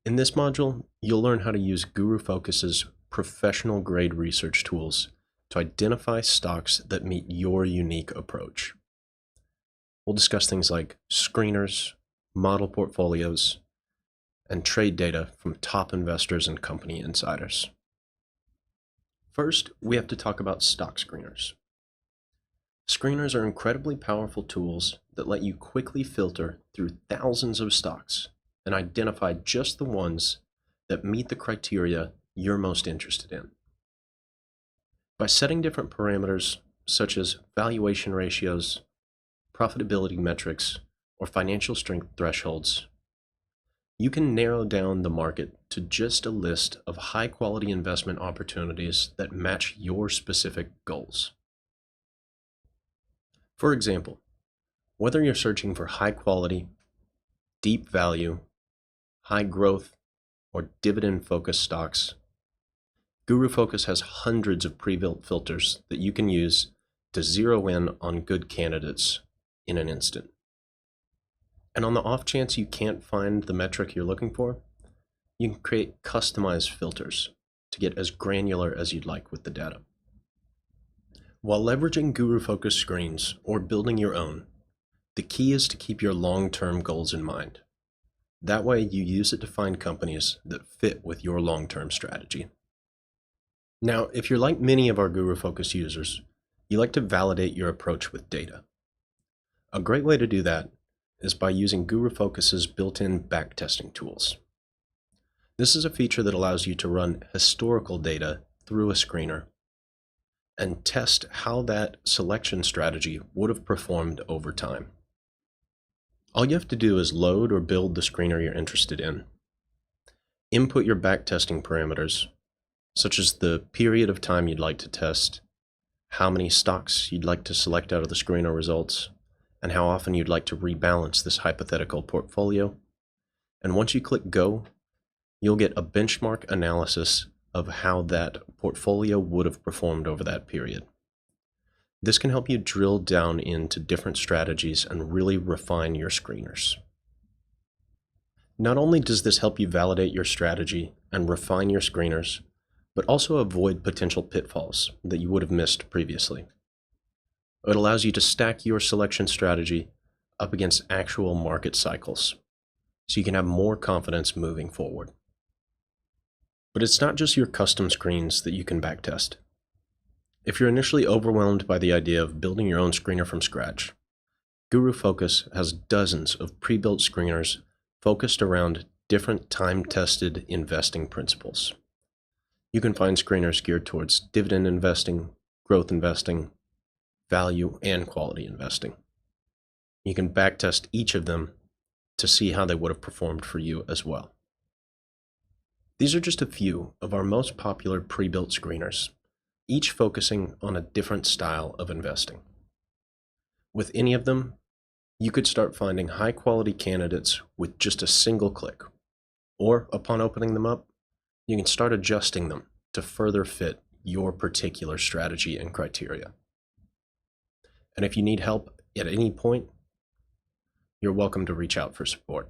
In this module, you'll learn how to use GuruFocus's professional-grade research tools to identify stocks that meet your unique approach. We'll discuss things like screeners, model portfolios, and trade data from top investors and company insiders. First, we have to talk about stock screeners. Screeners are incredibly powerful tools that let you quickly filter through thousands of stocks and identify just the ones that meet the criteria you're most interested in. By setting different parameters such as valuation ratios, profitability metrics, or financial strength thresholds, you can narrow down the market to just a list of high-quality investment opportunities that match your specific goals. For example, whether you're searching for high-quality, deep value, high growth, or dividend-focused stocks, GuruFocus has hundreds of pre-built filters that you can use to zero in on good candidates in an instant. And on the off chance you can't find the metric you're looking for, you can create customized filters to get as granular as you'd like with the data. While leveraging GuruFocus screens or building your own, the key is to keep your long-term goals in mind. That way you use it to find companies that fit with your long-term strategy. Now, if you're like many of our GuruFocus users, you like to validate your approach with data. A great way to do that is by using GuruFocus's built-in backtesting tools. This is a feature that allows you to run historical data through a screener and test how that selection strategy would have performed over time. All you have to do is load or build the screener you're interested in, input your backtesting parameters, such as the period of time you'd like to test, how many stocks you'd like to select out of the screener results, and how often you'd like to rebalance this hypothetical portfolio. And once you click go, you'll get a benchmark analysis of how that portfolio would have performed over that period. This can help you drill down into different strategies and really refine your screeners. Not only does this help you validate your strategy and refine your screeners, but also avoid potential pitfalls that you would have missed previously. It allows you to stack your selection strategy up against actual market cycles, so you can have more confidence moving forward. But it's not just your custom screens that you can backtest. If you're initially overwhelmed by the idea of building your own screener from scratch, GuruFocus has dozens of pre-built screeners focused around different time-tested investing principles. You can find screeners geared towards dividend investing, growth investing, value, and quality investing. You can backtest each of them to see how they would have performed for you as well. These are just a few of our most popular pre-built screeners, each focusing on a different style of investing. With any of them, you could start finding high-quality candidates with just a single click, or upon opening them up, you can start adjusting them to further fit your particular strategy and criteria. And if you need help at any point, you're welcome to reach out for support.